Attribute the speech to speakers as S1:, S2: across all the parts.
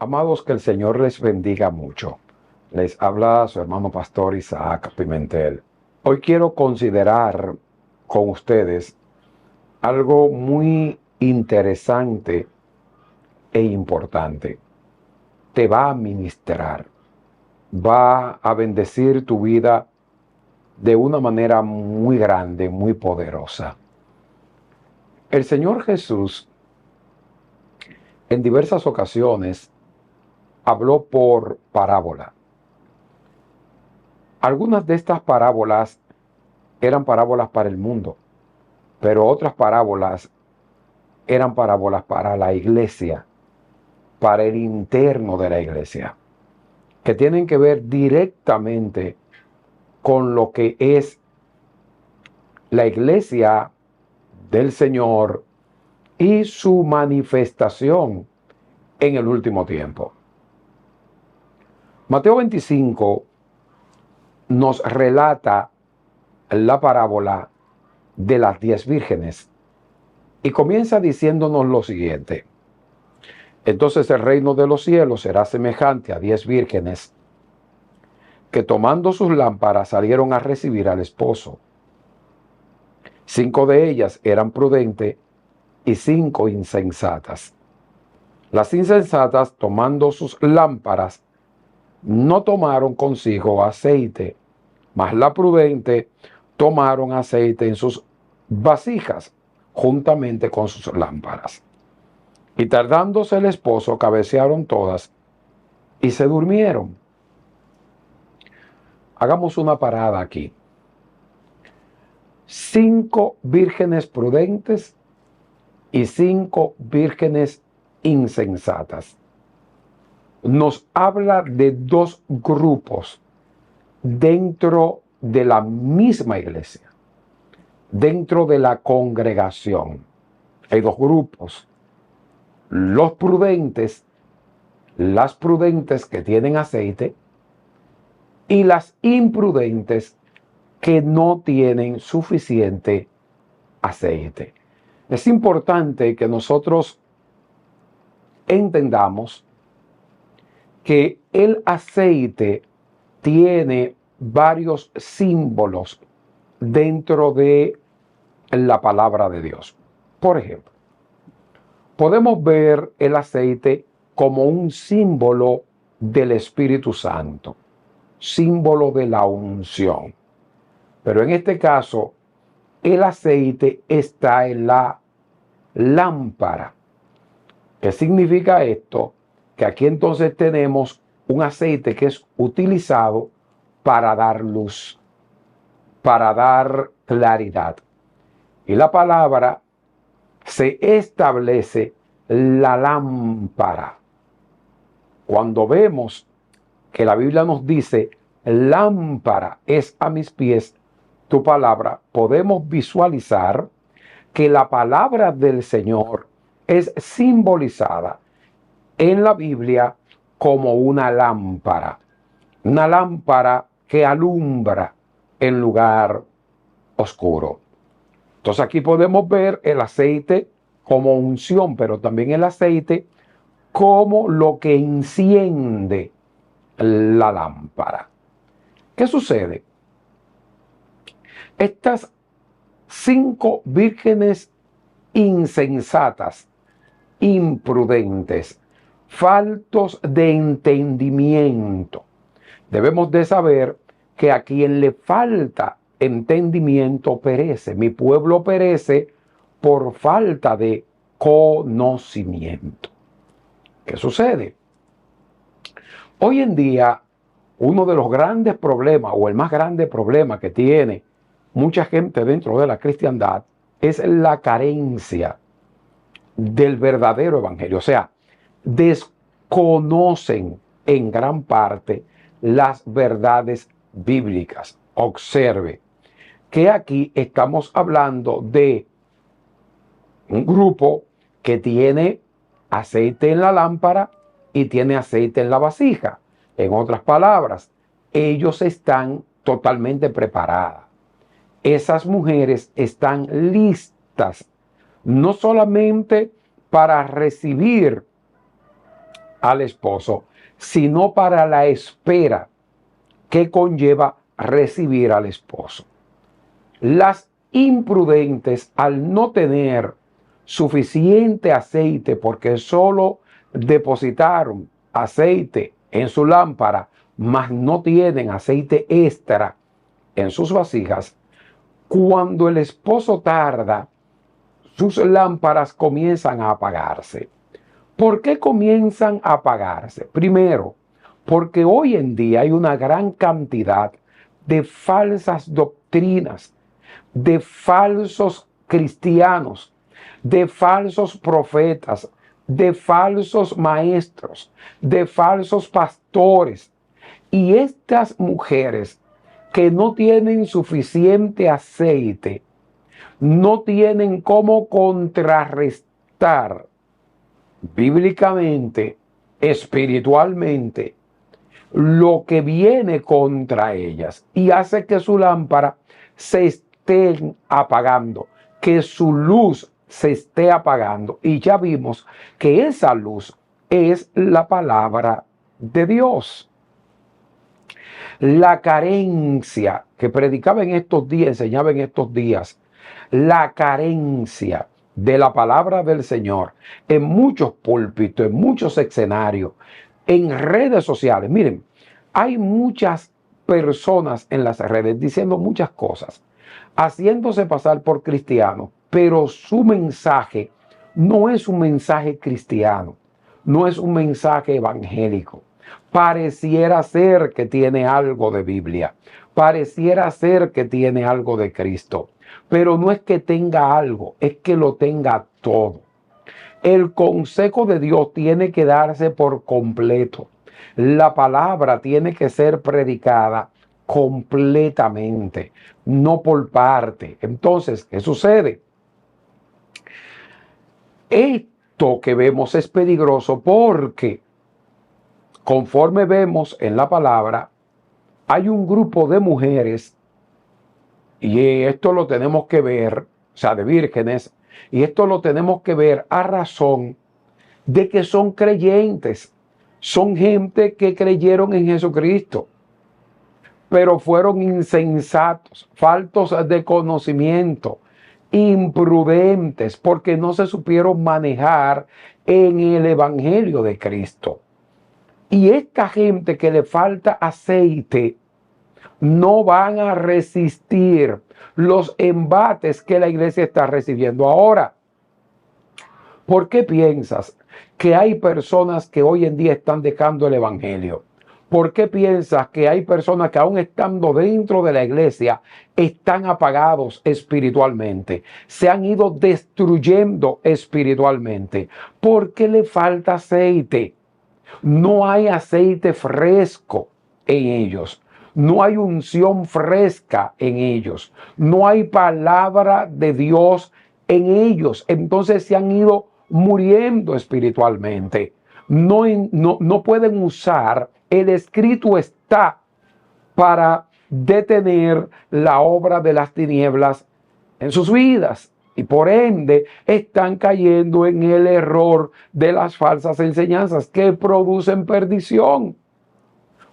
S1: Amados, que el Señor les bendiga mucho. Les habla su hermano pastor Isaac Pimentel. Hoy quiero considerar con ustedes algo muy interesante e importante. Te va a ministrar, va a bendecir tu vida de una manera muy grande, muy poderosa. El Señor Jesús en diversas ocasiones habló por parábola. Algunas de estas parábolas eran parábolas para el mundo, pero otras parábolas eran parábolas para la iglesia, para el interno de la iglesia, que tienen que ver directamente con lo que es la iglesia del Señor y su manifestación en el último tiempo. Mateo 25 nos relata la parábola de las 10 vírgenes y comienza diciéndonos lo siguiente: entonces el reino de los cielos será semejante a 10 vírgenes que tomando sus lámparas salieron a recibir al esposo. 5 de ellas eran prudentes y 5 insensatas. Las insensatas, tomando sus lámparas, no tomaron consigo aceite, mas las prudentes tomaron aceite en sus vasijas juntamente con sus lámparas. Y tardándose el esposo, cabecearon todas y se durmieron. Hagamos una parada aquí. 5 vírgenes prudentes y 5 vírgenes insensatas. Nos habla de 2 grupos dentro de la misma iglesia, dentro de la congregación. Hay 2 grupos: los prudentes, las prudentes que tienen aceite, y las imprudentes que no tienen suficiente aceite. Es importante que nosotros entendamos que el aceite tiene varios símbolos dentro de la palabra de Dios. Por ejemplo, podemos ver el aceite como un símbolo del Espíritu Santo, símbolo de la unción. Pero en este caso, el aceite está en la lámpara. ¿Qué significa esto? Que aquí entonces tenemos un aceite que es utilizado para dar luz, para dar claridad. Y la palabra se establece la lámpara. Cuando vemos que la Biblia nos dice, lámpara es a mis pies tu palabra, podemos visualizar que la palabra del Señor es simbolizada en la Biblia como una lámpara que alumbra en lugar oscuro. Entonces aquí podemos ver el aceite como unción, pero también el aceite como lo que enciende la lámpara. ¿Qué sucede? Estas 5 vírgenes insensatas, imprudentes, faltos de entendimiento. Debemos de saber que a quien le falta entendimiento perece. Mi pueblo perece por falta de conocimiento. ¿Qué sucede? Hoy en día, uno de los grandes problemas, o el más grande problema que tiene mucha gente dentro de la cristiandad, es la carencia del verdadero evangelio. O sea, desconocen en gran parte las verdades bíblicas. Observe que aquí estamos hablando de un grupo que tiene aceite en la lámpara y tiene aceite en la vasija. En otras palabras, ellos están totalmente preparadas. Esas mujeres están listas, no solamente para recibir al esposo, sino para la espera que conlleva recibir al esposo. Las imprudentes, al no tener suficiente aceite, porque solo depositaron aceite en su lámpara, mas no tienen aceite extra en sus vasijas, cuando el esposo tarda, sus lámparas comienzan a apagarse. ¿Por qué comienzan a apagarse? Primero, porque hoy en día hay una gran cantidad de falsas doctrinas, de falsos cristianos, de falsos profetas, de falsos maestros, de falsos pastores. Y estas mujeres que no tienen suficiente aceite, no tienen cómo contrarrestar bíblicamente, espiritualmente, lo que viene contra ellas y hace que su lámpara se esté apagando, que su luz se esté apagando. Y ya vimos que esa luz es la palabra de Dios. La carencia que predicaba en estos días, enseñaba en estos días, la carencia de la palabra del Señor en muchos púlpitos, en muchos escenarios, en redes sociales. Miren, hay muchas personas en las redes diciendo muchas cosas, haciéndose pasar por cristianos, pero su mensaje no es un mensaje cristiano, no es un mensaje evangélico. Pareciera ser que tiene algo de Biblia, pareciera ser que tiene algo de Cristo, pero no es que tenga algo, es que lo tenga todo. El consejo de Dios tiene que darse por completo. La palabra tiene que ser predicada completamente, no por parte. Entonces, ¿qué sucede? Esto que vemos es peligroso porque, conforme vemos en la palabra, hay un grupo de mujeres, y esto lo tenemos que ver, o sea, de vírgenes, y esto lo tenemos que ver a razón de que son creyentes, son gente que creyeron en Jesucristo, pero fueron insensatos, faltos de conocimiento, imprudentes, porque no se supieron manejar en el Evangelio de Cristo. Y esta gente que le falta aceite, no van a resistir los embates que la iglesia está recibiendo ahora. ¿Por qué piensas que hay personas que hoy en día están dejando el evangelio? ¿Por qué piensas que hay personas que aún estando dentro de la iglesia están apagados espiritualmente? Se han ido destruyendo espiritualmente. ¿Por qué le falta aceite? No hay aceite fresco en ellos. No hay unción fresca en ellos. No hay palabra de Dios en ellos. Entonces se han ido muriendo espiritualmente. No pueden usar, el escrito está para detener la obra de las tinieblas en sus vidas. Y por ende están cayendo en el error de las falsas enseñanzas que producen perdición.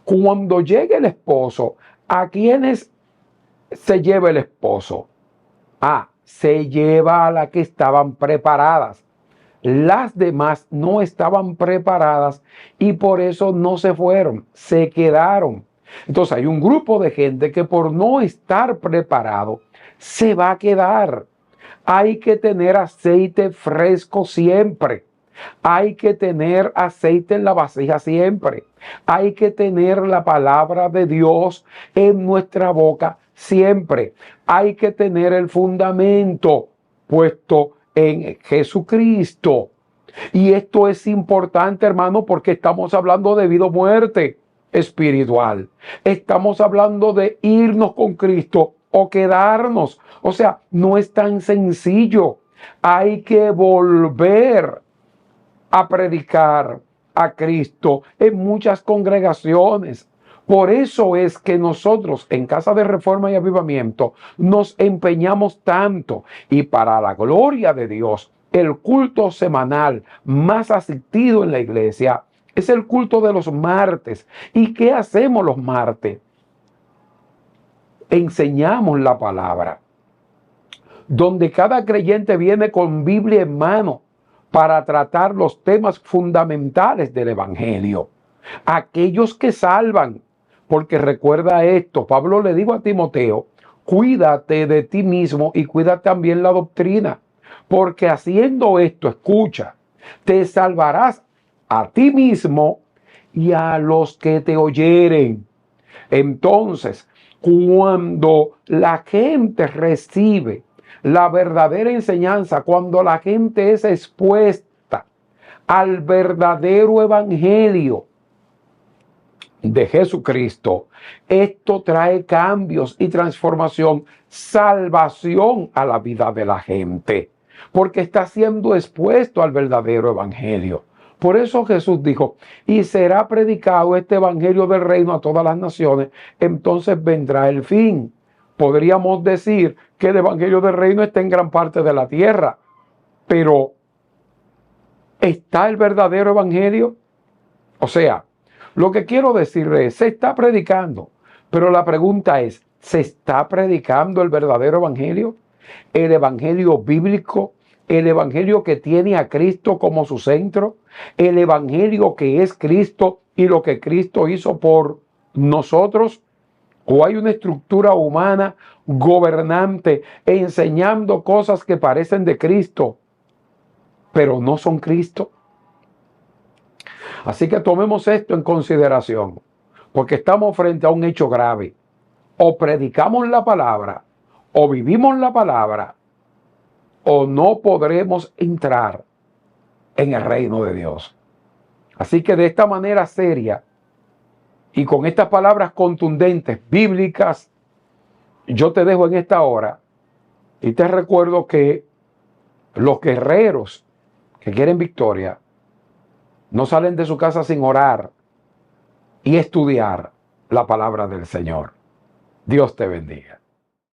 S1: Cuando llegue el esposo, ¿a quiénes se lleva el esposo? Se lleva a las que estaban preparadas. Las demás no estaban preparadas y por eso no se fueron, se quedaron. Entonces hay un grupo de gente que por no estar preparado se va a quedar. Hay que tener aceite fresco siempre. Hay que tener aceite en la vasija siempre. Hay que tener la palabra de Dios en nuestra boca siempre. Hay que tener el fundamento puesto en Jesucristo. Y esto es importante, hermano, porque estamos hablando de vida o muerte espiritual. Estamos hablando de irnos con Cristo o quedarnos. O sea, no es tan sencillo. Hay que volver a predicar a Cristo en muchas congregaciones. Por eso es que nosotros en Casa de Reforma y Avivamiento nos empeñamos tanto, y para la gloria de Dios, el culto semanal más asistido en la iglesia Es el culto de los martes. ¿Y qué hacemos los martes? Enseñamos la palabra, donde cada creyente viene con Biblia en mano para tratar los temas fundamentales del Evangelio. Aquellos que salvan, porque recuerda esto, Pablo le dijo a Timoteo, cuídate de ti mismo y cuida también la doctrina, porque haciendo esto, escucha, te salvarás a ti mismo y a los que te oyeren. Entonces, cuando la gente recibe la verdadera enseñanza, cuando la gente es expuesta al verdadero evangelio de Jesucristo, esto trae cambios y transformación, salvación a la vida de la gente, porque está siendo expuesto al verdadero evangelio. Por eso Jesús dijo, y será predicado este evangelio del reino a todas las naciones, entonces vendrá el fin. Podríamos decir que el evangelio del reino está en gran parte de la tierra, pero ¿está el verdadero evangelio? O sea, lo que quiero decirle es, se está predicando, pero la pregunta es, ¿se está predicando el verdadero evangelio? El evangelio bíblico, el evangelio que tiene a Cristo como su centro, el evangelio que es Cristo y lo que Cristo hizo por nosotros. ¿O hay una estructura humana gobernante enseñando cosas que parecen de Cristo, pero no son Cristo? Así que tomemos esto en consideración, porque estamos frente a un hecho grave. O predicamos la palabra, o vivimos la palabra, o no podremos entrar en el reino de Dios. Así que de esta manera seria y con estas palabras contundentes, bíblicas, yo te dejo en esta hora y te recuerdo que los guerreros que quieren victoria no salen de su casa sin orar y estudiar la palabra del Señor. Dios te bendiga.